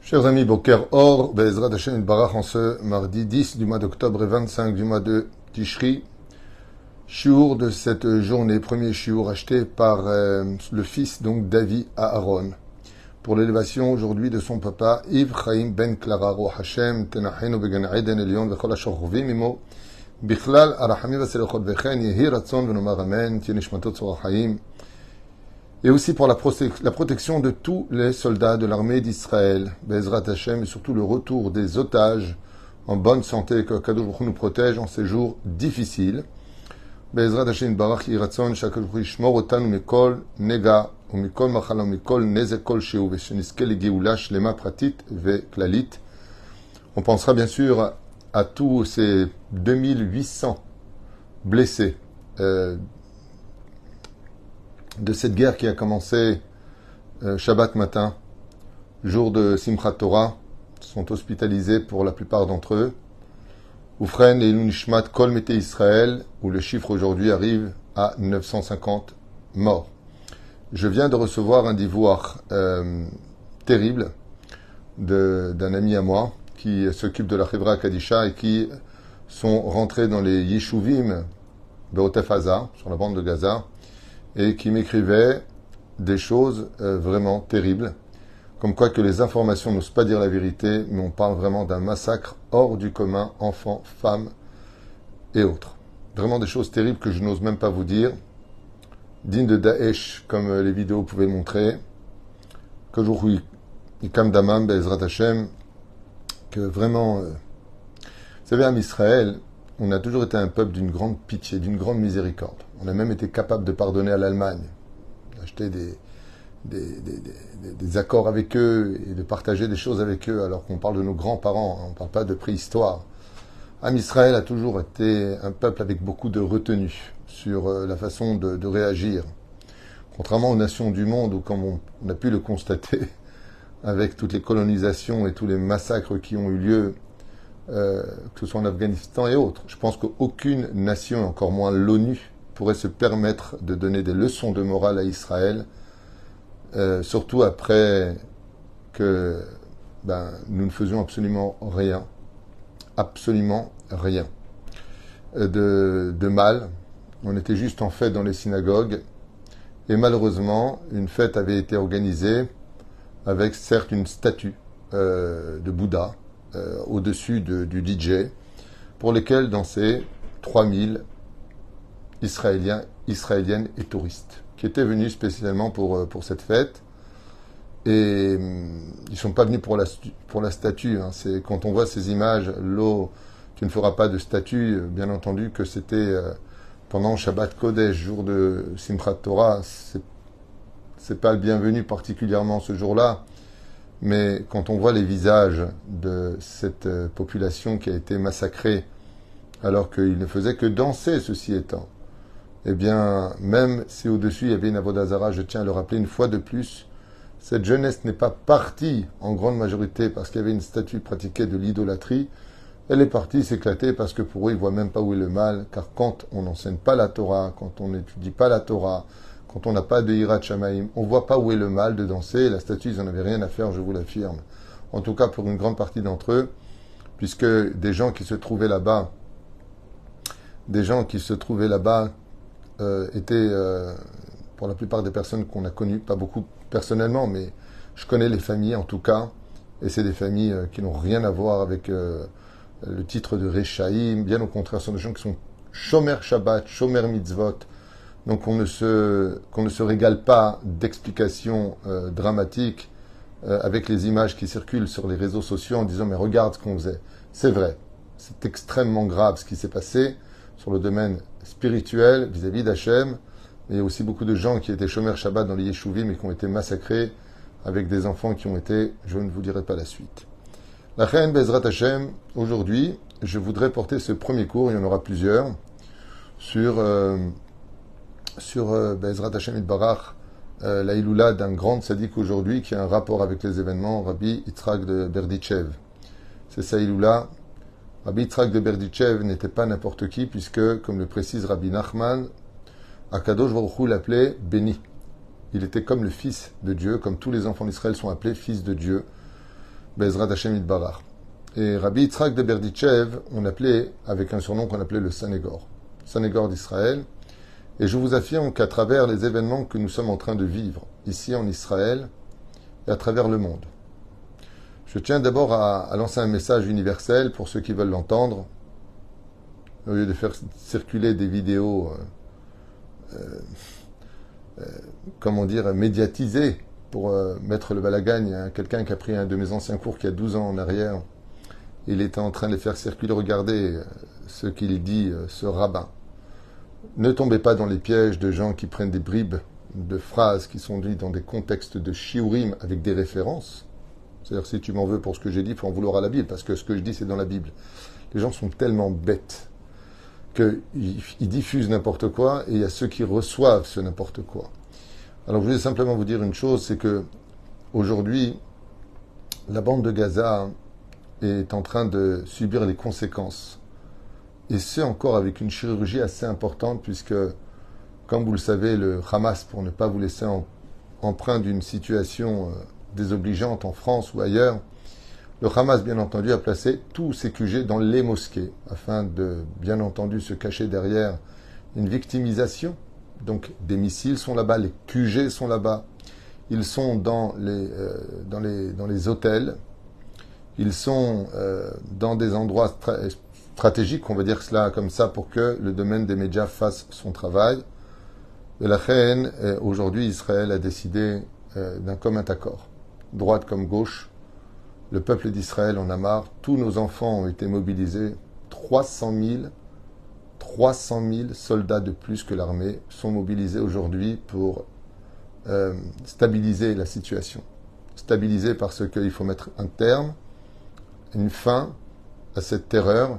Chers amis, Boker Or, Be'ezrat Hashem Barach en ce mardi 10 du mois d'octobre et 25 du mois de Tishri. Shiur de cette journée, premier shiur acheté par le fils donc d'Avi à Aaron. Pour l'élévation aujourd'hui de son papa, Yves Chaim Ben Clara Ro Hashem, Tenachenu Began Eden Elion, Vechol Ashorvim Imo, Bichlal Arachami Vaselechot Vechen, Yehi Ratzon Venomar Amen, Tienishmatot Tzorah Chaim. Et aussi pour la protection de tous les soldats de l'armée d'Israël, Be'ezrat Hashem, et surtout le retour des otages en bonne santé, que Kadosh Baruch Hu nous protège en ces jours difficiles. Be'ezrat Hashem Barach Yiratzon, Shakadosh Baruch Hu Yishmor Otanu Mikol Nega, ou Mikol Machala, ou Mikol Nezek Kol Sheu, Vesheniske Legeula Shlema Pratit Ve Klalit. On pensera bien sûr à tous ces 2800 blessés de cette guerre qui a commencé Shabbat matin, jour de Simchat Torah, sont hospitalisés pour la plupart d'entre eux. Oufren et Nishmat Kol Mete Israël, où le chiffre aujourd'hui arrive à 950 morts. Je viens de recevoir un divoire terrible d'un ami à moi qui s'occupe de la Chevra Kadisha et qui sont rentrés dans les Yeshuvim Be'otef Haza, sur la bande de Gaza, et qui m'écrivait des choses vraiment terribles, comme quoi que les informations n'osent pas dire la vérité, mais on parle vraiment d'un massacre hors du commun, enfants, femmes et autres. Vraiment des choses terribles que je n'ose même pas vous dire, dignes de Daesh, comme les vidéos pouvaient le montrer, que j'aurais Ikam Damam, Be'ezrat Hashem, que vraiment, vous savez, en Israël, on a toujours été un peuple d'une grande pitié, d'une grande miséricorde. On a même été capable de pardonner à l'Allemagne, d'acheter des accords avec eux et de partager des choses avec eux, alors qu'on parle de nos grands-parents, on ne parle pas de préhistoire. Am Israël a toujours été un peuple avec beaucoup de retenue sur la façon de réagir. Contrairement aux nations du monde, où comme on a pu le constater, avec toutes les colonisations et tous les massacres qui ont eu lieu, que ce soit en Afghanistan et autres. Je pense qu'aucune nation, encore moins l'ONU, pourrait se permettre de donner des leçons de morale à Israël, surtout après que nous ne faisions absolument rien de mal. On était juste en fête dans les synagogues, et malheureusement, une fête avait été organisée avec certes une statue de Bouddha, au-dessus du DJ, pour lesquels dansaient 3000 Israéliennes et touristes, qui étaient venus spécialement pour cette fête. Et ils ne sont pas venus pour la statue. Hein. C'est, quand on voit ces images, tu ne feras pas de statue, bien entendu que c'était pendant Shabbat Kodesh, jour de Simchat Torah, c'est pas le bienvenu particulièrement ce jour-là. Mais quand on voit les visages de cette population qui a été massacrée, alors qu'ils ne faisaient que danser, ceci étant, eh bien, même si au-dessus il y avait une avodah zara, je tiens à le rappeler une fois de plus, cette jeunesse n'est pas partie en grande majorité parce qu'il y avait une statue pratiquée de l'idolâtrie. Elle est partie s'éclater parce que pour eux, ils ne voient même pas où est le mal, car quand on n'enseigne pas la Torah, quand on n'étudie pas la Torah, quand on n'a pas de Hirat Shamaim, on ne voit pas où est le mal de danser. La statue, ils n'en avaient rien à faire, je vous l'affirme. En tout cas, pour une grande partie d'entre eux, puisque des gens qui se trouvaient là-bas, étaient, pour la plupart des personnes qu'on a connues, pas beaucoup personnellement, mais je connais les familles en tout cas, et c'est des familles qui n'ont rien à voir avec le titre de Rechaïm. Bien au contraire, ce sont des gens qui sont Shomer Shabbat, Shomer Mitzvot. Donc qu'on ne se régale pas d'explications dramatiques avec les images qui circulent sur les réseaux sociaux en disant « mais regarde ce qu'on faisait ». C'est vrai, c'est extrêmement grave ce qui s'est passé sur le domaine spirituel vis-à-vis d'Hachem, mais il y a aussi beaucoup de gens qui étaient Shomer Shabbat dans les Yeshuvim et qui ont été massacrés avec des enfants qui ont été, je ne vous dirai pas la suite. La Reine Be'ezrat Hashem, aujourd'hui, je voudrais porter ce premier cours, il y en aura plusieurs, sur Be'ezrat Hashem Itbarach, la Iloula d'un grand tzaddik aujourd'hui qui a un rapport avec les événements, Rabbi Yitzhak de Berdichev. C'est sa Iloula. Rabbi Yitzhak de Berdichev n'était pas n'importe qui, puisque, comme le précise Rabbi Nachman, Akadosh Baruch Hu l'appelait béni. Il était comme le fils de Dieu, comme tous les enfants d'Israël sont appelés fils de Dieu. Bezrat Hashem Itbarach. Et Rabbi Yitzhak de Berditchev, on appelait, avec un surnom qu'on appelait le Sanégor d'Israël. Et je vous affirme qu'à travers les événements que nous sommes en train de vivre ici en Israël et à travers le monde, je tiens d'abord à lancer un message universel pour ceux qui veulent l'entendre, au lieu de faire circuler des vidéos, médiatisées pour mettre le balagagne à quelqu'un qui a pris un de mes anciens cours qui a 12 ans en arrière. Il était en train de les faire circuler. Regardez ce qu'il dit, ce rabbin. Ne tombez pas dans les pièges de gens qui prennent des bribes de phrases qui sont dites dans des contextes de shiurim avec des références. C'est-à-dire, si tu m'en veux pour ce que j'ai dit, il faut en vouloir à la Bible, parce que ce que je dis, c'est dans la Bible. Les gens sont tellement bêtes qu'ils diffusent n'importe quoi, et il y a ceux qui reçoivent ce n'importe quoi. Alors, je voulais simplement vous dire une chose, c'est que aujourd'hui, la bande de Gaza est en train de subir les conséquences. Et ce, encore avec une chirurgie assez importante, puisque, comme vous le savez, le Hamas, pour ne pas vous laisser empreint d'une situation désobligeante en France ou ailleurs, le Hamas, bien entendu, a placé tous ses QG dans les mosquées, afin de, bien entendu, se cacher derrière une victimisation. Donc, des missiles sont là-bas, les QG sont là-bas, ils sont dans les hôtels, ils sont dans des endroits stratégiques, on va dire cela comme ça, pour que le domaine des médias fasse son travail. Et la reine, aujourd'hui, Israël a décidé d'un commun accord, droite comme gauche. Le peuple d'Israël en a marre. Tous nos enfants ont été mobilisés. 300 000 soldats de plus que l'armée sont mobilisés aujourd'hui pour stabiliser la situation. Stabiliser parce qu'il faut mettre un terme, une fin à cette terreur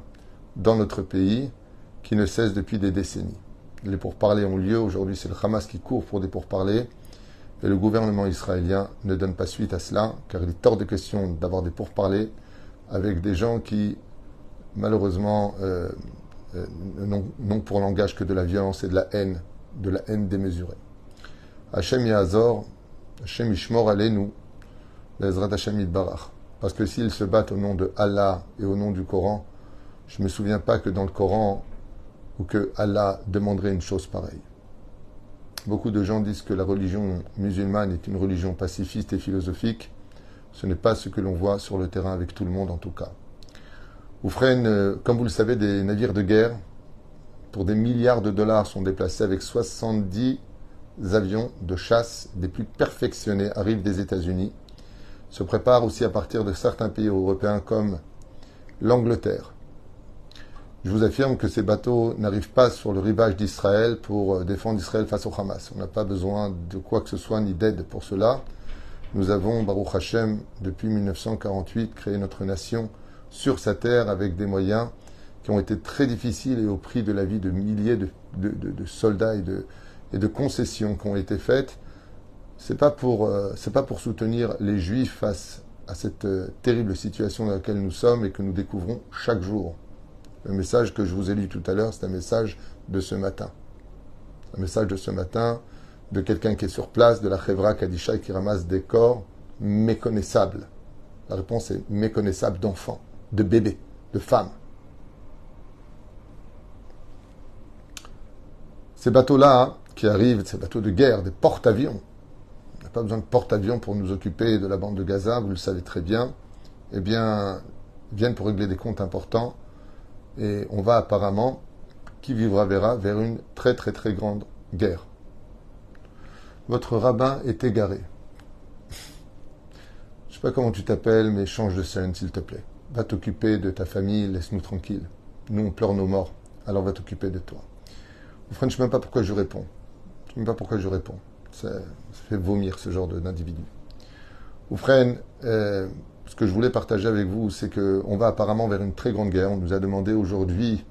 dans notre pays qui ne cesse depuis des décennies. Les pourparlers ont lieu. Aujourd'hui, c'est le Hamas qui court pour des pourparlers. Et le gouvernement israélien ne donne pas suite à cela, car il est hors de question d'avoir des pourparlers avec des gens qui, malheureusement, n'ont pour langage que de la violence et de la haine démesurée. Hachem Yahazor, Hachem Ishmor Aleinu, Bezrat Hashem Yitbarach. Parce que s'ils se battent au nom de Allah et au nom du Coran, je ne me souviens pas que dans le Coran, ou que Allah demanderait une chose pareille. Beaucoup de gens disent que la religion musulmane est une religion pacifiste et philosophique. Ce n'est pas ce que l'on voit sur le terrain avec tout le monde en tout cas. Oufren, comme vous le savez, des navires de guerre pour des milliards de dollars sont déplacés avec 70 avions de chasse des plus perfectionnés arrivent des États-Unis. Se préparent aussi à partir de certains pays européens comme l'Angleterre. Je vous affirme que ces bateaux n'arrivent pas sur le rivage d'Israël pour défendre Israël face au Hamas. On n'a pas besoin de quoi que ce soit ni d'aide pour cela. Nous avons, Baruch Hashem, depuis 1948, créé notre nation sur sa terre avec des moyens qui ont été très difficiles et au prix de la vie de milliers de soldats et de concessions qui ont été faites. C'est pas pour soutenir les Juifs face à cette terrible situation dans laquelle nous sommes et que nous découvrons chaque jour. Le message que je vous ai lu tout à l'heure, c'est un message de ce matin. Un message de ce matin de quelqu'un qui est sur place, de la Chevra Kadisha, qui ramasse des corps méconnaissables. La réponse est méconnaissable d'enfants, de bébés, de femmes. Ces bateaux-là qui arrivent, ces bateaux de guerre, des porte-avions, on n'a pas besoin de porte-avions pour nous occuper de la bande de Gaza, vous le savez très bien, eh bien, viennent pour régler des comptes importants. Et on va apparemment, qui vivra verra, vers une très très très grande guerre. Votre rabbin est égaré. Je ne sais pas comment tu t'appelles, mais change de scène, s'il te plaît. Va t'occuper de ta famille, laisse-nous tranquilles. Nous, on pleure nos morts, alors va t'occuper de toi. Je ne sais même pas pourquoi je réponds. Je ne sais même pas pourquoi je réponds. Ça fait vomir ce genre d'individu. Oufren, ce que je voulais partager avec vous, c'est qu'on va apparemment vers une très grande guerre. On nous a demandé aujourd'hui,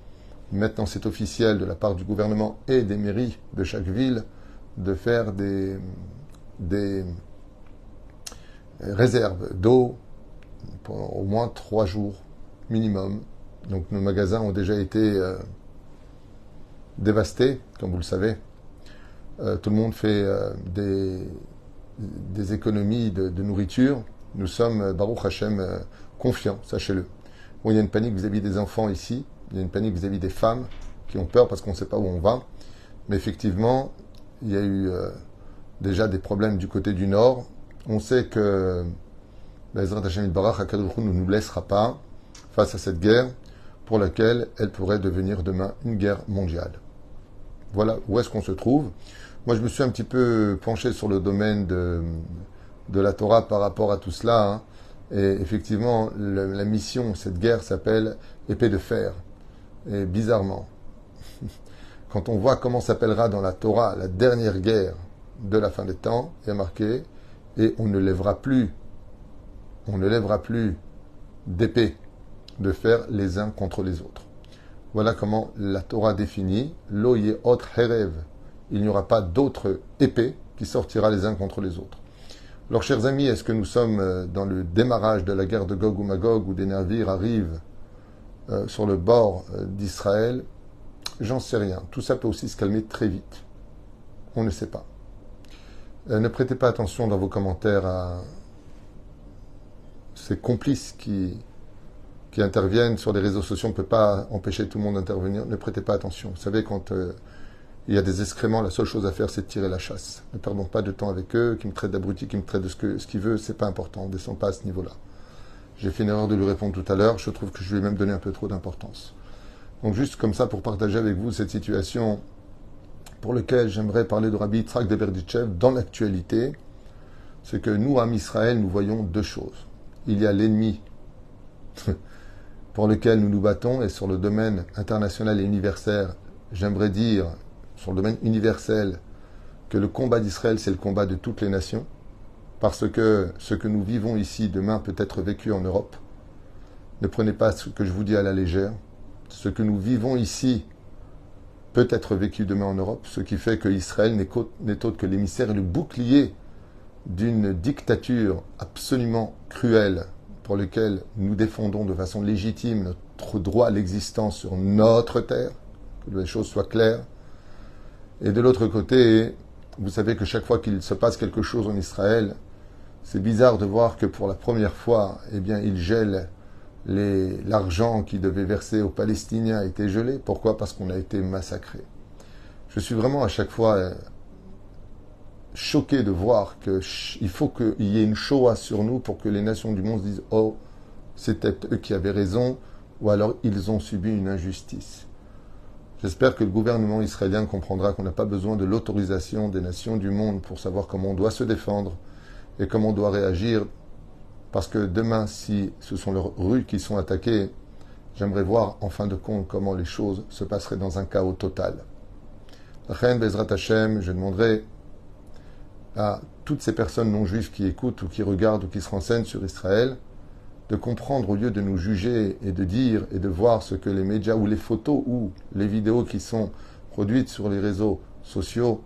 maintenant c'est officiel de la part du gouvernement et des mairies de chaque ville, de faire des réserves d'eau pour au moins 3 jours minimum. Donc nos magasins ont déjà été dévastés, comme vous le savez. Tout le monde fait des économies de nourriture. nous sommes, Baruch Hashem, confiants, sachez-le. Bon, il y a une panique vis-à-vis des enfants ici, il y a une panique vis-à-vis des femmes qui ont peur parce qu'on ne sait pas où on va. Mais effectivement, il y a eu déjà des problèmes du côté du nord. On sait que Bezrat Hashem Yitbarach, HaKadosh Baruch Hu ne nous laissera pas face à cette guerre pour laquelle elle pourrait devenir demain une guerre mondiale. Voilà où est-ce qu'on se trouve. Moi, je me suis un petit peu penché sur le domaine de la Torah par rapport à tout cela. Hein. Et effectivement, la mission, cette guerre s'appelle épée de fer. Et bizarrement, quand on voit comment s'appellera dans la Torah la dernière guerre de la fin des temps, il y a marqué « Et on ne lèvera plus d'épée de fer les uns contre les autres ». Voilà comment la Torah définit « Lo ye'ot herev ». Il n'y aura pas d'autre épée qui sortira les uns contre les autres. Alors, chers amis, est-ce que nous sommes dans le démarrage de la guerre de Gog ou Magog où des navires arrivent sur le bord d'Israël? J'en sais rien. Tout ça peut aussi se calmer très vite. On ne sait pas. Ne prêtez pas attention dans vos commentaires à ces complices qui interviennent sur les réseaux sociaux. On ne peut pas empêcher tout le monde d'intervenir. Ne prêtez pas attention. Vous savez, quand il y a des excréments, la seule chose à faire, c'est de tirer la chasse. Ne perdons pas de temps avec eux, qui me traitent d'abruti, qui me traitent de ce qu'il veut. C'est pas important. On ne descend pas à ce niveau-là. J'ai fait une erreur de lui répondre tout à l'heure. Je trouve que je lui ai même donné un peu trop d'importance. Donc juste comme ça, pour partager avec vous cette situation pour laquelle j'aimerais parler de Rabbi Yitzhak de Berditchev dans l'actualité, c'est que nous, Am Israël, nous voyons deux choses. Il y a l'ennemi pour lequel nous nous battons, et sur le domaine international et universel, j'aimerais dire, sur le domaine universel, que le combat d'Israël, c'est le combat de toutes les nations, parce que ce que nous vivons ici, demain, peut être vécu en Europe. Ne prenez pas ce que je vous dis à la légère. Ce que nous vivons ici peut être vécu demain en Europe, ce qui fait que Israël n'est autre que l'émissaire et le bouclier d'une dictature absolument cruelle pour laquelle nous défendons de façon légitime notre droit à l'existence sur notre terre, que les choses soient claires. Et de l'autre côté, vous savez que chaque fois qu'il se passe quelque chose en Israël, c'est bizarre de voir que pour la première fois, eh bien, ils gèlent l'argent qui devait verser aux Palestiniens a été gelé. Pourquoi? Parce qu'on a été massacré. Je suis vraiment à chaque fois choqué de voir qu'il faut qu'il y ait une Shoah sur nous pour que les nations du monde se disent « Oh, c'était eux qui avaient raison » ou alors ils ont subi une injustice. J'espère que le gouvernement israélien comprendra qu'on n'a pas besoin de l'autorisation des nations du monde pour savoir comment on doit se défendre et comment on doit réagir. Parce que demain, si ce sont leurs rues qui sont attaquées, j'aimerais voir en fin de compte comment les choses se passeraient dans un chaos total. La reine Bezrat Hashem, je demanderai à toutes ces personnes non juives qui écoutent ou qui regardent ou qui se renseignent sur Israël de comprendre au lieu de nous juger et de dire et de voir ce que les médias ou les photos ou les vidéos qui sont produites sur les réseaux sociaux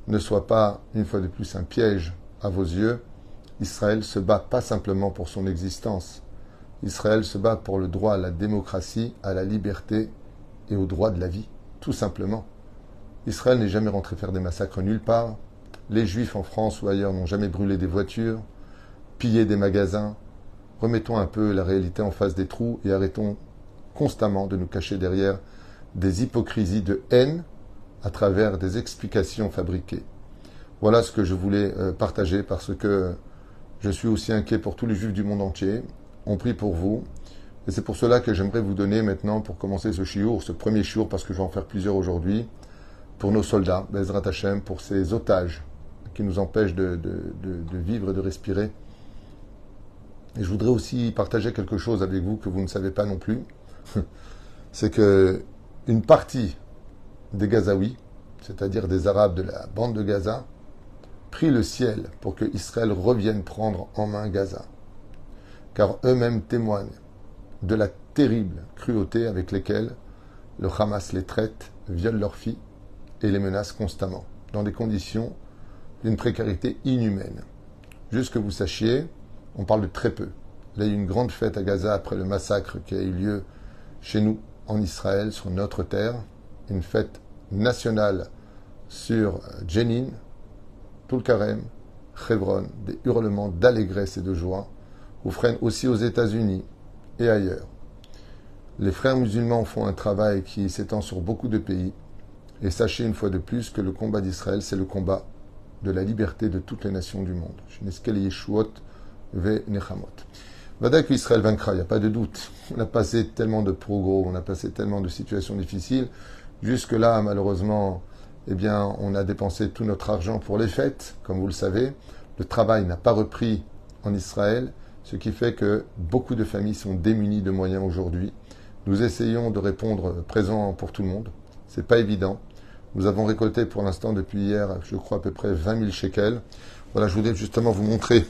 ne soient pas, une fois de plus, un piège à vos yeux. Israël se bat pas simplement pour son existence. Israël se bat pour le droit à la démocratie, à la liberté et au droit de la vie, tout simplement. Israël n'est jamais rentré faire des massacres nulle part. Les Juifs en France ou ailleurs n'ont jamais brûlé des voitures, pillé des magasins. Remettons un peu la réalité en face des trous et arrêtons constamment de nous cacher derrière des hypocrisies de haine à travers des explications fabriquées. Voilà ce que je voulais partager parce que je suis aussi inquiet pour tous les Juifs du monde entier. On prie pour vous. Et c'est pour cela que j'aimerais vous donner maintenant, pour commencer ce shiur, ce premier shiur, parce que je vais en faire plusieurs aujourd'hui, pour nos soldats, Bezrat Hashem, pour ces otages qui nous empêchent de vivre et de respirer. Et je voudrais aussi partager quelque chose avec vous que vous ne savez pas non plus. C'est que une partie des Gazaouis, c'est-à-dire des Arabes de la bande de Gaza, prie le ciel pour que Israël revienne prendre en main Gaza. Car eux-mêmes témoignent de la terrible cruauté avec lesquelles le Hamas les traite, viole leurs filles et les menace constamment, dans des conditions d'une précarité inhumaine. Juste que vous sachiez, on parle de très peu. Là, il y a eu une grande fête à Gaza après le massacre qui a eu lieu chez nous, en Israël, sur notre terre. Une fête nationale sur Jenin, Tulkarem, Hebron, des hurlements d'allégresse et de joie. ou frère aussi aux États-Unis et ailleurs. Les frères musulmans font un travail qui s'étend sur beaucoup de pays. Et sachez une fois de plus que le combat d'Israël, c'est le combat de la liberté de toutes les nations du monde. Vada qu'Israël vaincra, il n'y a pas de doute. On a passé tellement de progrès, on a passé tellement de situations difficiles. Jusque-là, malheureusement, eh bien, on a dépensé tout notre argent pour les fêtes, comme vous le savez. Le travail n'a pas repris en Israël, ce qui fait que beaucoup de familles sont démunies de moyens aujourd'hui. Nous essayons de répondre présent pour tout le monde. C'est pas évident. Nous avons récolté pour l'instant depuis hier, je crois à peu près 20 000 shekels. Voilà, je voulais justement vous montrer,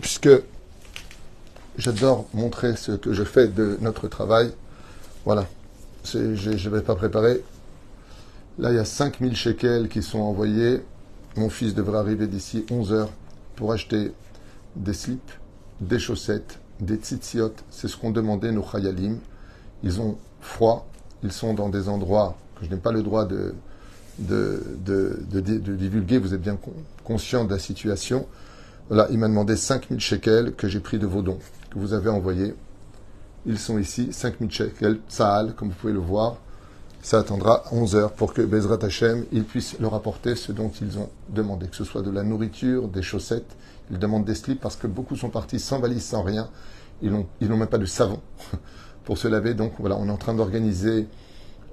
puisque j'adore montrer ce que je fais de notre travail. Voilà, je ne vais pas préparer. Là, il y a 5 000 shekels qui sont envoyés. Mon fils devrait arriver d'ici 11 heures pour acheter des slips, des chaussettes, des tzitziot. C'est ce qu'ont demandé nos chayalim. Ils ont froid. Ils sont dans des endroits que je n'ai pas le droit de divulguer. Vous êtes bien conscient de la situation. Voilà, il m'a demandé 5 000 shekels que j'ai pris de vos dons, que vous avez envoyés. Ils sont ici, 5 000 shekels, Tsahal, comme vous pouvez le voir. Ça attendra 11 heures pour que Bezrat Hashem, ils puissent leur apporter ce dont ils ont demandé, que ce soit de la nourriture, des chaussettes. Ils demandent des slips parce que beaucoup sont partis sans valise, sans rien. Ils n'ont même pas de savon pour se laver. Donc voilà, on est en train d'organiser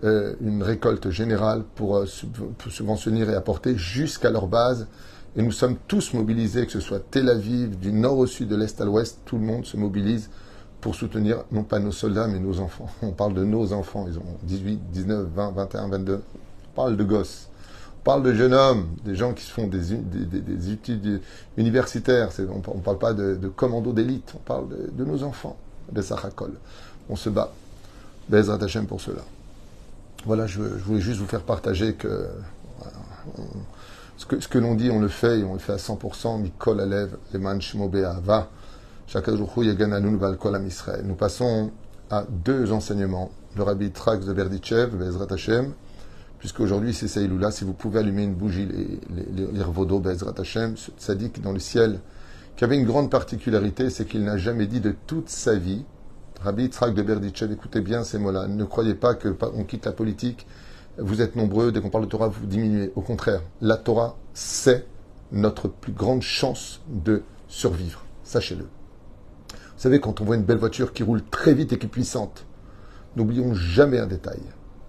une récolte générale pour subventionner et apporter jusqu'à leur base. Et nous sommes tous mobilisés, que ce soit Tel Aviv, du nord au sud, de l'est à l'ouest, tout le monde se mobilise pour soutenir, non pas nos soldats, mais nos enfants. On parle de nos enfants, ils ont 18, 19, 20, 21, 22. On parle de gosses. On parle de jeunes hommes, des gens qui font des études universitaires. On ne parle pas de commandos d'élite, on parle de nos enfants, des Sachakol. On se bat. Bezrat Hashem pour cela. Voilà, je voulais juste vous faire partager que voilà, ce que l'on dit, on le fait, et on le fait à 100%. Mikol Alev, Leman Shmo Be'ahava. Nous passons à deux enseignements. Le Rabbi Trax de Berdichev, Bezrat Hashem, puisque aujourd'hui c'est Saïloula. Si vous pouvez allumer une bougie, lire vos dos, Bezrat Hashem, ce tzaddik dans le ciel, qui avait une grande particularité, c'est qu'il n'a jamais dit de toute sa vie, Rabbi Trax de Berdichev, écoutez bien ces mots-là, ne croyez pas qu'on quitte la politique, vous êtes nombreux, dès qu'on parle de Torah, vous diminuez. Au contraire, la Torah, c'est notre plus grande chance de survivre. Sachez-le. Vous savez, quand on voit une belle voiture qui roule très vite et qui est puissante, n'oublions jamais un détail.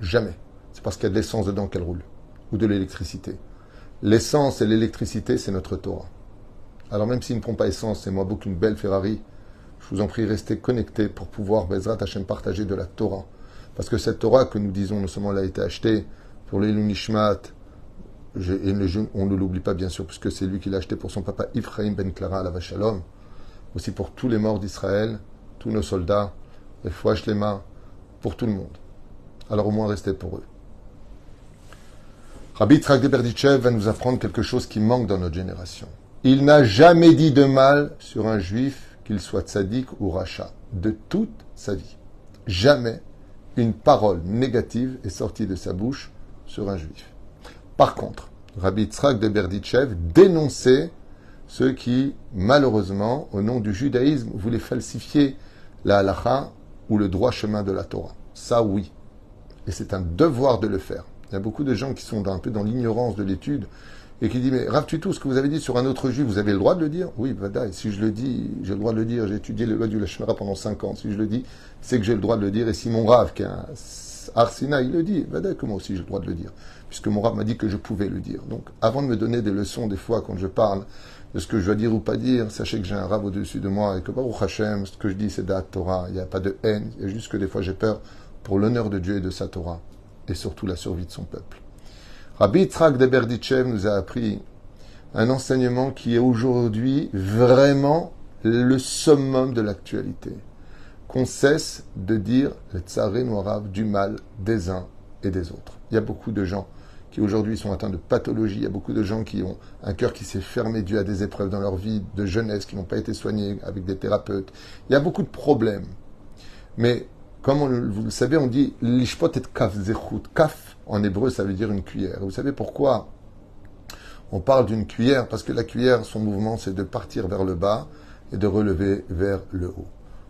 Jamais. C'est parce qu'il y a de l'essence dedans qu'elle roule. Ou de l'électricité. L'essence et l'électricité, c'est notre Torah. Alors même s'il ne prend pas essence, c'est moi beaucoup une belle Ferrari, je vous en prie, restez connectés pour pouvoir, Bezrat Hashem, partager de la Torah. Parce que cette Torah que nous disons, non seulement elle a été achetée pour les Nishmat, et on ne l'oublie pas bien sûr, puisque c'est lui qui l'a acheté pour son papa Ephraim ben Clara, la Shalom, aussi pour tous les morts d'Israël, tous nos soldats, les Fouach les mains, pour tout le monde. Alors au moins restez pour eux. Rabbi Trak de Berdichev va nous apprendre quelque chose qui manque dans notre génération. Il n'a jamais dit de mal sur un juif, qu'il soit tzaddik ou racha, de toute sa vie. Jamais une parole négative est sortie de sa bouche sur un juif. Par contre, Rabbi Yitzhak de Berdichev dénonçait ceux qui, malheureusement, au nom du judaïsme, voulaient falsifier la halakha ou le droit chemin de la Torah. Ça, oui. Et c'est un devoir de le faire. Il y a beaucoup de gens qui sont un peu dans l'ignorance de l'étude et qui disent, mais Rav Tutou, ce que vous avez dit sur un autre juif, vous avez le droit de le dire? Oui, vadaï, si je le dis, j'ai le droit de le dire. J'ai étudié le loi du Lashmara pendant 5 ans. Si je le dis, c'est que j'ai le droit de le dire. Et si mon Rav, qui est un Arsina, il le dit, vadaï, comment aussi j'ai le droit de le dire? Puisque mon Rav m'a dit que je pouvais le dire. Donc, avant de me donner des leçons, des fois, quand je parle de ce que je dois dire ou pas dire, sachez que j'ai un Rav au-dessus de moi et que Baruch Hashem, ce que je dis, c'est de la Torah. Il n'y a pas de haine. Il y a juste que des fois, j'ai peur pour l'honneur de Dieu et de sa Torah. Et surtout la survie de son peuple. Rabbi Yitzhak de Berdichev nous a appris un enseignement qui est aujourd'hui vraiment le summum de l'actualité. Qu'on cesse de dire le tsaré arabe du mal des uns et des autres. Il y a beaucoup de gens qui aujourd'hui sont atteints de pathologies, il y a beaucoup de gens qui ont un cœur qui s'est fermé dû à des épreuves dans leur vie de jeunesse, qui n'ont pas été soignés avec des thérapeutes. Il y a beaucoup de problèmes. Mais comme vous le savez, on dit l'ishpot et kaf zechut. Kaf, en hébreu, ça veut dire une cuillère. Et vous savez pourquoi on parle d'une cuillère? Parce que la cuillère, son mouvement, c'est de partir vers le bas et de relever vers le haut.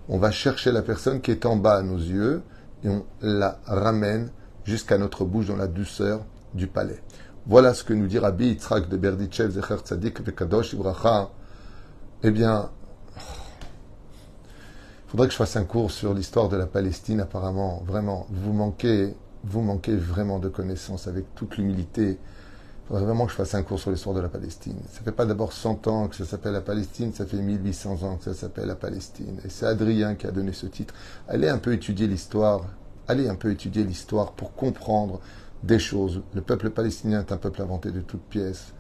On va chercher la personne qui est en bas à nos yeux et on la ramène jusqu'à notre bouche dans la douceur du palais. Voilà ce que nous dit Rabbi Yitzhak de Berditchev, Zecher Tzadik Vekadosh Ibracha. Eh bien, il faudrait que je fasse un cours sur l'histoire de la Palestine, apparemment. Vraiment, vous manquez vraiment de connaissances avec toute l'humilité. Il faudrait vraiment que je fasse un cours sur l'histoire de la Palestine. Ça fait pas d'abord 100 ans que ça s'appelle la Palestine, ça fait 1800 ans que ça s'appelle la Palestine. Et c'est Adrien qui a donné ce titre. Allez un peu étudier l'histoire. Allez un peu étudier l'histoire pour comprendre des choses. Le peuple palestinien est un peuple inventé de toutes pièces.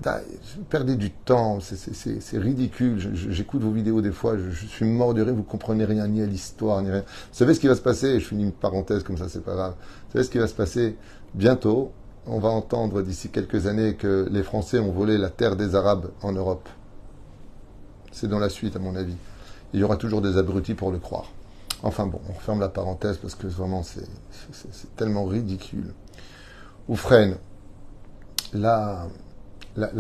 Vous perdez du temps, c'est ridicule. J'écoute vos vidéos des fois, je suis mort de rire, vous comprenez rien ni à l'histoire, ni rien. Vous savez ce qui va se passer? Je finis une parenthèse comme ça, c'est pas grave. Vous savez ce qui va se passer? Bientôt, on va entendre d'ici quelques années que les Français ont volé la terre des Arabes en Europe. C'est dans la suite, à mon avis. Il y aura toujours des abrutis pour le croire. Enfin bon, on referme la parenthèse parce que vraiment, c'est tellement ridicule. Oufren, la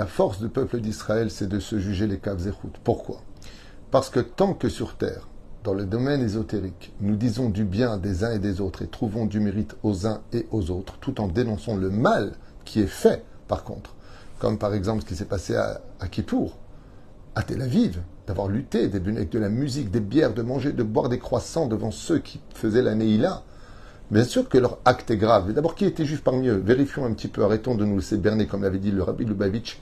force du peuple d'Israël, c'est de se juger les caves et routes. Pourquoi? Parce que tant que sur terre, dans le domaine ésotérique, nous disons du bien des uns et des autres et trouvons du mérite aux uns et aux autres, tout en dénonçant le mal qui est fait, par contre, comme par exemple ce qui s'est passé à Kippour, à Tel Aviv, d'avoir lutté avec de la musique, des bières, de manger, de boire des croissants devant ceux qui faisaient la Neïla. Bien sûr que leur acte est grave. Mais d'abord, qui était juif parmi eux? Vérifions un petit peu, arrêtons de nous laisser berner, comme l'avait dit le Rabbi Lubavitch,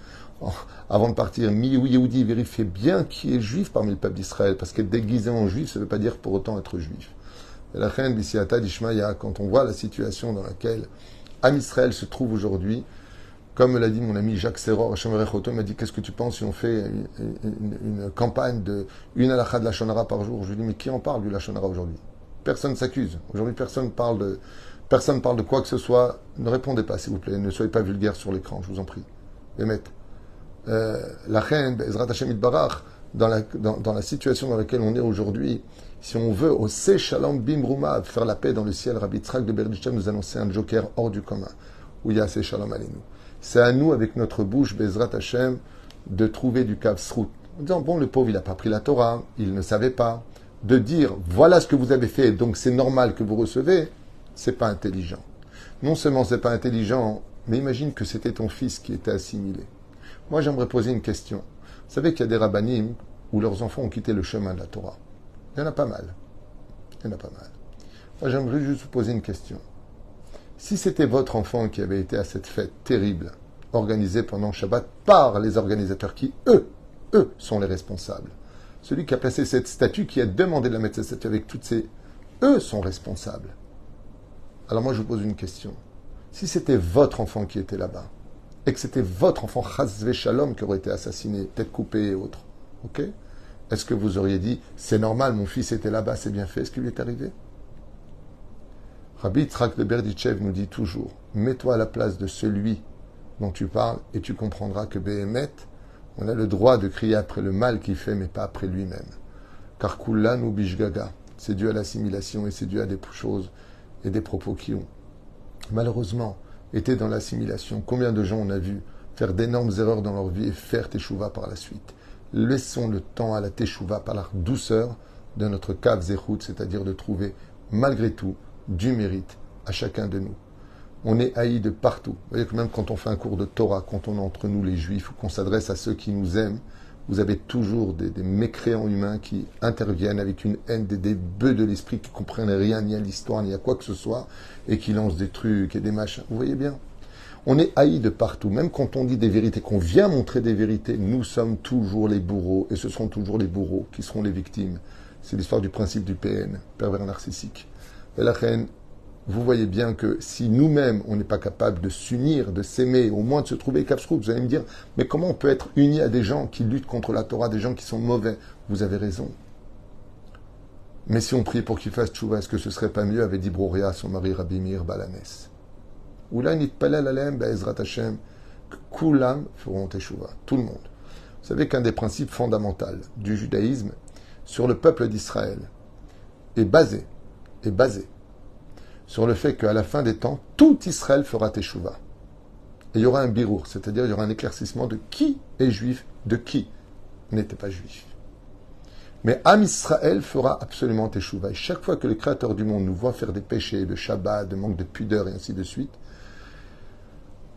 avant de partir. Yehudi, vérifiez bien qui est juif parmi le peuple d'Israël, parce qu'être déguisé en juif, ça ne veut pas dire pour autant être juif. Et la reine Bissiata d'Ishmaïa, quand on voit la situation dans laquelle Am Israël se trouve aujourd'hui, comme l'a dit mon ami Jacques Serror, il m'a dit, qu'est-ce que tu penses si on fait une campagne de une halakha de la Shonara par jour? Je lui dis, mais qui en parle du la Shonara aujourd'hui? Personne ne s'accuse. Aujourd'hui, personne parle de quoi que ce soit. Ne répondez pas, s'il vous plaît. Ne soyez pas vulgaire sur l'écran, je vous en prie. Emet. La reine, Ezrat Hashem Itbarach, dans la situation dans laquelle on est aujourd'hui, si on veut, au Se Shalom Bimrouma, faire la paix dans le ciel, Rabbi Yitzhak de Berditchev nous annonçait un joker hors du commun, où il y a Se Shalom Aleinu. C'est à nous, avec notre bouche, Bezrat Hashem, de trouver du Kav Srout. En disant, bon, le pauvre, il n'a pas pris la Torah, il ne savait pas. De dire voilà ce que vous avez fait, donc c'est normal que vous recevez, c'est pas intelligent. Non seulement c'est pas intelligent, mais imagine que c'était ton fils qui était assimilé. Moi, j'aimerais poser une question. Vous savez qu'il y a des rabbanim où leurs enfants ont quitté le chemin de la Torah. Il y en a pas mal. Moi, j'aimerais juste vous poser une question. Si c'était votre enfant qui avait été à cette fête terrible, organisée pendant Shabbat par les organisateurs qui, eux, sont les responsables, celui qui a placé cette statue, qui a demandé de la mettre cette statue avec toutes ces... Eux sont responsables. Alors moi, je vous pose une question. Si c'était votre enfant qui était là-bas, et que c'était votre enfant, Chazvé Shalom, qui aurait été assassiné, tête coupée et autres, ok? Est-ce que vous auriez dit, c'est normal, mon fils était là-bas, c'est bien fait, ce qui lui est arrivé? Rabbi Yitzhak de Berditchev nous dit toujours, mets-toi à la place de celui dont tu parles, et tu comprendras que Béhémet, on a le droit de crier après le mal qu'il fait, mais pas après lui-même. Car Kullan ou Bishgaga, c'est dû à l'assimilation et c'est dû à des choses et des propos qui ont, malheureusement, été dans l'assimilation. Combien de gens on a vu faire d'énormes erreurs dans leur vie et faire teshuva par la suite? Laissons le temps à la teshuva par la douceur de notre kav zechut, c'est-à-dire de trouver, malgré tout, du mérite à chacun de nous. On est haïs de partout. Vous voyez que même quand on fait un cours de Torah, quand on est entre nous les Juifs, ou qu'on s'adresse à ceux qui nous aiment, vous avez toujours des mécréants humains qui interviennent avec une haine, des bœufs de l'esprit qui ne comprennent rien ni à l'histoire, ni à quoi que ce soit, et qui lancent des trucs et des machins. Vous voyez bien? On est haïs de partout. Même quand on dit des vérités, qu'on vient montrer des vérités, nous sommes toujours les bourreaux, et ce seront toujours les bourreaux qui seront les victimes. C'est l'histoire du principe du PN, pervers narcissique. Et la reine, vous voyez bien que si nous-mêmes, on n'est pas capable de s'unir, de s'aimer, au moins de se trouver Kafsrouk, vous allez me dire, mais comment on peut être uni à des gens qui luttent contre la Torah, des gens qui sont mauvais? Vous avez raison. Mais si on prie pour qu'ils fassent tchouva, est-ce que ce serait pas mieux, avait dit Broria à son mari Rabbi Meir Balanes? Oula nitpalel alem be'ezrat Hashem, que kulam feront teshuva, tout le monde. Vous savez qu'un des principes fondamentaux du judaïsme sur le peuple d'Israël est basé sur le fait qu'à la fin des temps, tout Israël fera teshuva. Et il y aura un birour, c'est-à-dire il y aura un éclaircissement de qui est juif, de qui n'était pas juif. Mais Am Israël fera absolument teshuva. Et chaque fois que le Créateur du monde nous voit faire des péchés, de Shabbat, de manque de pudeur et ainsi de suite,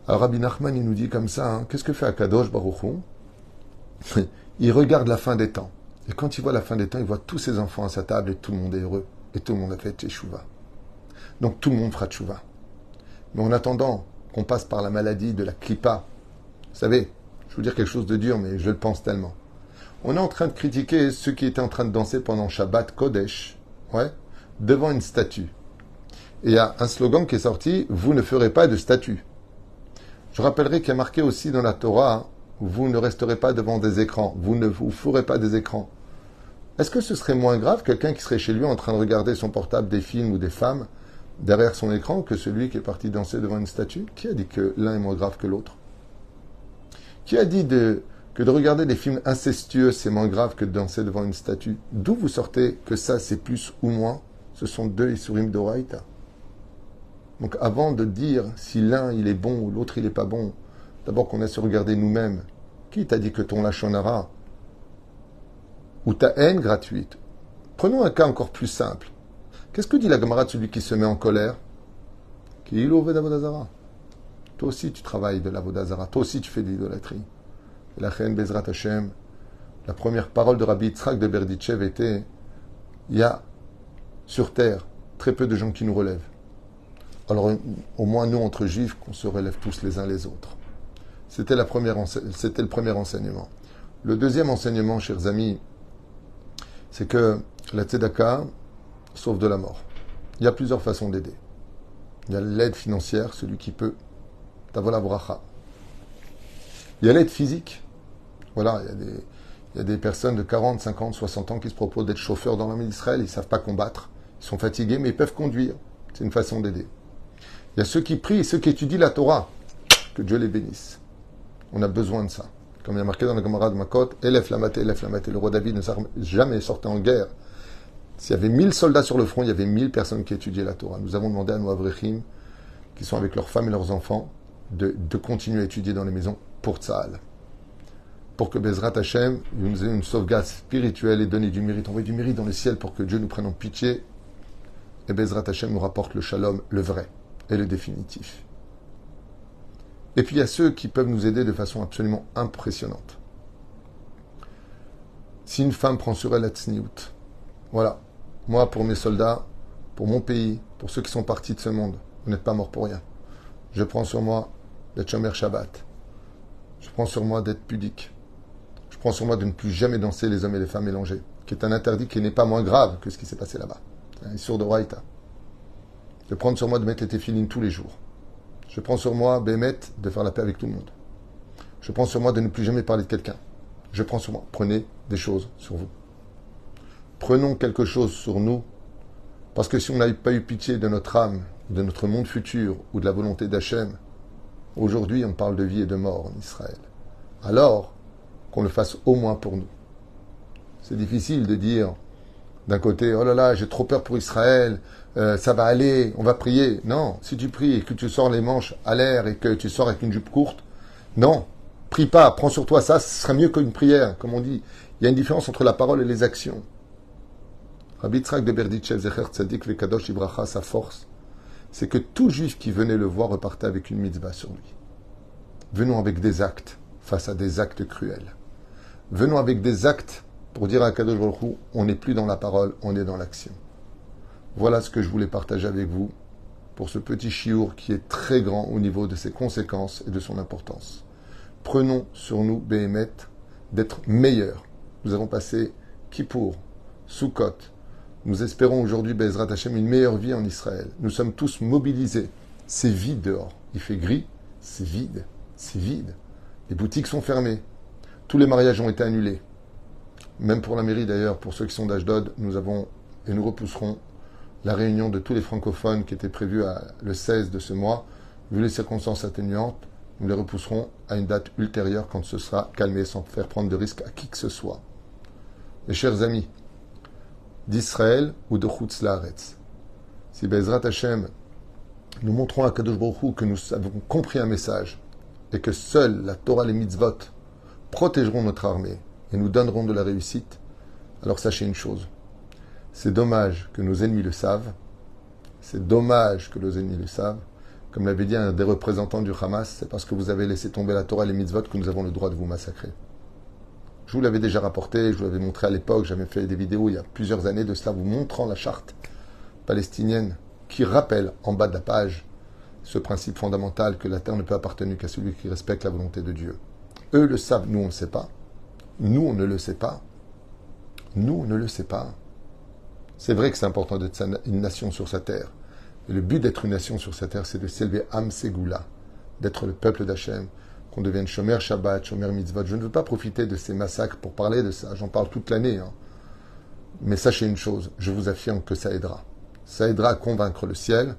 alors Rabbi Nachman, il nous dit comme ça, hein, qu'est-ce que fait Akadosh Baruch Hu? Il regarde la fin des temps. Et quand il voit la fin des temps, il voit tous ses enfants à sa table et tout le monde est heureux. Et tout le monde a fait teshuva. Donc tout le monde fera teshuva. Mais en attendant qu'on passe par la maladie de la clipa, vous savez, je vais vous dire quelque chose de dur, mais je le pense tellement. On est en train de critiquer ceux qui étaient en train de danser pendant Shabbat Kodesh, ouais, devant une statue. Et il y a un slogan qui est sorti, vous ne ferez pas de statue. Je rappellerai qu'il y a marqué aussi dans la Torah, vous ne resterez pas devant des écrans, vous ne vous ferez pas des écrans. Est-ce que ce serait moins grave quelqu'un qui serait chez lui en train de regarder son portable, des films ou des femmes derrière son écran que celui qui est parti danser devant une statue? Qui a dit que l'un est moins grave que l'autre? Qui a dit que de regarder des films incestueux, c'est moins grave que de danser devant une statue? D'où vous sortez que ça, c'est plus ou moins? Ce sont deux Isurim d'Oraïta. Donc avant de dire si l'un, il est bon ou l'autre, il n'est pas bon, d'abord qu'on a se regarder nous-mêmes. Qui t'a dit que ton lachonara ou ta haine gratuite? Prenons un cas encore plus simple. Qu'est-ce que dit la Gemara de celui qui se met en colère? Qui il ouvre d'Avodazara. Toi aussi, tu travailles de l'Avodazara. Toi aussi, tu fais de l'idolâtrie. Et la Chen Bezrat Hashem, la première parole de Rabbi Yitzhak de Berditchev était il y a sur terre très peu de gens qui nous relèvent. Alors, au moins nous, entre juifs, qu'on se relève tous les uns les autres. C'était le premier enseignement. Le deuxième enseignement, chers amis, c'est que la tzedaka sauve de la mort. Il y a plusieurs façons d'aider. Il y a l'aide financière, celui qui peut. Tavola bracha. Il y a l'aide physique. Voilà, il y a des personnes de 40, 50, 60 ans qui se proposent d'être chauffeurs dans l'armée d'Israël. Ils ne savent pas combattre. Ils sont fatigués, mais ils peuvent conduire. C'est une façon d'aider. Il y a ceux qui prient et ceux qui étudient la Torah. Que Dieu les bénisse. On a besoin de ça. Comme il y a marqué dans la Gemara de Makot, Elef Lamate. Le roi David ne s'est jamais sorti en guerre. S'il y avait 1000 soldats sur le front, il y avait 1000 personnes qui étudiaient la Torah. Nous avons demandé à nos Avrechim, qui sont avec leurs femmes et leurs enfants, de continuer à étudier dans les maisons pour Tzahal. Pour que Bezrat Hashem nous ait une sauvegarde spirituelle et donner du mérite, envoyer du mérite dans le ciel pour que Dieu nous prenne en pitié. Et Bezrat Hashem nous rapporte le shalom, le vrai et le définitif. Et puis il y a ceux qui peuvent nous aider de façon absolument impressionnante. Si une femme prend sur elle la tzniout, voilà, moi pour mes soldats, pour mon pays, pour ceux qui sont partis de ce monde, vous n'êtes pas morts pour rien. Je prends sur moi d'être shomer Shabbat. Je prends sur moi d'être pudique. Je prends sur moi de ne plus jamais danser les hommes et les femmes mélangés, qui est un interdit qui n'est pas moins grave que ce qui s'est passé là-bas. C'est un issur de Raïta. Je prends sur moi de mettre les téfilines tous les jours. Je prends sur moi, Bémet, de faire la paix avec tout le monde. Je prends sur moi de ne plus jamais parler de quelqu'un. Je prends sur moi. Prenez des choses sur vous. Prenons quelque chose sur nous, parce que si on n'avait pas eu pitié de notre âme, de notre monde futur, ou de la volonté d'Hachem, aujourd'hui on parle de vie et de mort en Israël. Alors, qu'on le fasse au moins pour nous. C'est difficile de dire, d'un côté, oh là là, j'ai trop peur pour Israël, ça va aller, on va prier. Non, si tu pries et que tu sors les manches à l'air et que tu sors avec une jupe courte, non, prie pas, prends sur toi ça, ce sera mieux qu'une prière, comme on dit. Il y a une différence entre la parole et les actions. Rabbi Yitzhak de Berditchev, Zecher Tzadik Vekadosh Ibracha, sa force, c'est que tout juif qui venait le voir repartait avec une mitzvah sur lui. Venons avec des actes face à des actes cruels. Venons avec des actes pour dire à Kadosh Baruch Hu, on n'est plus dans la parole, on est dans l'action. Voilà ce que je voulais partager avec vous pour ce petit chiour qui est très grand au niveau de ses conséquences et de son importance. Prenons sur nous, Béhémet, d'être meilleurs. Nous avons passé Kippour, Sukkot. Nous espérons aujourd'hui, Bezrat Hashem, une meilleure vie en Israël. Nous sommes tous mobilisés. C'est vide dehors. Il fait gris, c'est vide. C'est vide. Les boutiques sont fermées. Tous les mariages ont été annulés. Même pour la mairie d'ailleurs, pour ceux qui sont d'Ashdod, nous avons et nous repousserons la réunion de tous les francophones qui était prévue le 16 de ce mois. Vu les circonstances atténuantes, nous les repousserons à une date ultérieure quand ce sera calmé sans faire prendre de risque à qui que ce soit. Mes chers amis, d'Israël ou de Chutz Laaretz, si Bezrat Hashem, nous montrons à Kadosh Baruch Hu que nous avons compris un message et que seule la Torah et les mitzvot protégeront notre armée et nous donneront de la réussite, Alors sachez une chose, c'est dommage que nos ennemis le savent, c'est dommage que nos ennemis le savent. Comme l'avait dit un des représentants du Hamas, c'est parce que vous avez laissé tomber la Torah et les mitzvot que nous avons le droit de vous massacrer. Je vous l'avais déjà rapporté, je vous l'avais montré à l'époque, j'avais fait des vidéos il y a plusieurs années de cela, vous montrant la charte palestinienne qui rappelle en bas de la page ce principe fondamental que la terre ne peut appartenir qu'à celui qui respecte la volonté de Dieu. Eux le savent, nous on ne le sait pas. Nous on ne le sait pas. Nous on ne le sait pas. C'est vrai que c'est important d'être une nation sur sa terre. Et le but d'être une nation sur sa terre, c'est de s'élever Am Ségoula, d'être le peuple d'Hachem, qu'on devienne Shomer Shabbat, Shomer Mitzvot. Je ne veux pas profiter de ces massacres pour parler de ça, j'en parle toute l'année. Mais sachez une chose, je vous affirme que ça aidera. Ça aidera à convaincre le ciel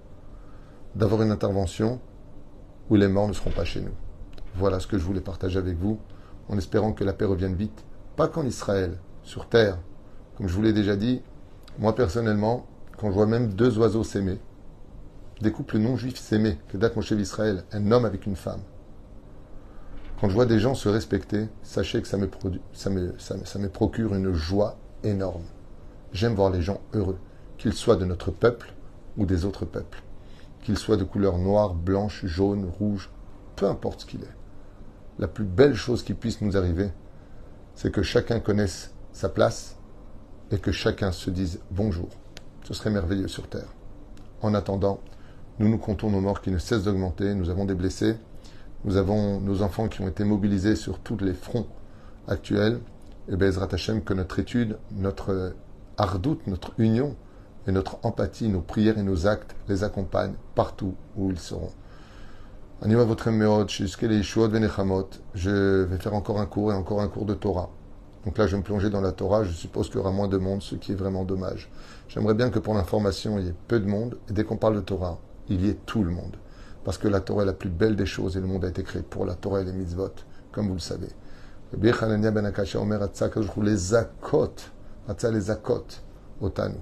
d'avoir une intervention où les morts ne seront pas chez nous. Voilà ce que je voulais partager avec vous, en espérant que la paix revienne vite. Pas qu'en Israël, sur terre. Comme je vous l'ai déjà dit, moi personnellement, quand je vois même deux oiseaux s'aimer, des couples non-juifs s'aimer, que date Moshe Israël, un homme avec une femme, quand je vois des gens se respecter, sachez que ça me procure une joie énorme. J'aime voir les gens heureux, qu'ils soient de notre peuple ou des autres peuples, qu'ils soient de couleur noire, blanche, jaune, rouge, peu importe ce qu'il est. La plus belle chose qui puisse nous arriver, c'est que chacun connaisse sa place et que chacun se dise bonjour. Ce serait merveilleux sur Terre. En attendant, nous comptons nos morts qui ne cessent d'augmenter, nous avons des blessés, nous avons nos enfants qui ont été mobilisés sur tous les fronts actuels, et Bezrat Hashem, que notre étude, notre ardout, notre union et notre empathie, nos prières et nos actes les accompagnent partout où ils seront. Anima votre meod, je vais faire encore un cours et encore un cours de Torah. Donc là, je vais me plonger dans la Torah. Je suppose qu'il y aura moins de monde, ce qui est vraiment dommage. J'aimerais bien que pour l'information, il y ait peu de monde. Et dès qu'on parle de Torah, il y ait tout le monde. Parce que la Torah est la plus belle des choses et le monde a été créé pour la Torah et les mitzvot, comme vous le savez. Les zakot, otanu.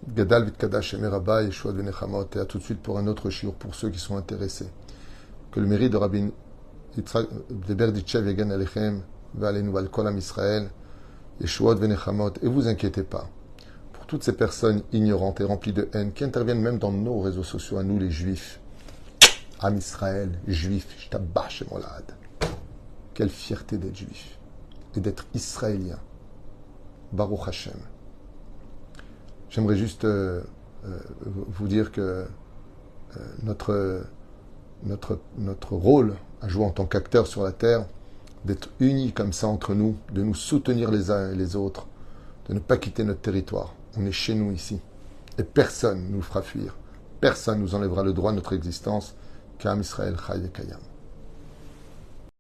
Gadal vitkadash emeraba yeshua venechamot. Et à tout de suite pour un autre shiur pour ceux qui sont intéressés. Que le mérite de Rabbi de Berditchev Yegan Alechem Valenu Val Kolam Israël Yeshuot Venechamot. Et vous inquiétez pas pour toutes ces personnes ignorantes et remplies de haine qui interviennent même dans nos réseaux sociaux à nous les juifs. Am Israël, juif, Shtabach et Molad. Quelle fierté d'être juif et d'être israélien. Baruch Hashem. J'aimerais juste vous dire que notre rôle à jouer en tant qu'acteur sur la terre, d'être unis comme ça entre nous, de nous soutenir les uns et les autres, de ne pas quitter notre territoire. On est chez nous ici. Et personne ne nous fera fuir. Personne ne nous enlèvera le droit de notre existence. Qu'Am Israël Chai et Kayam.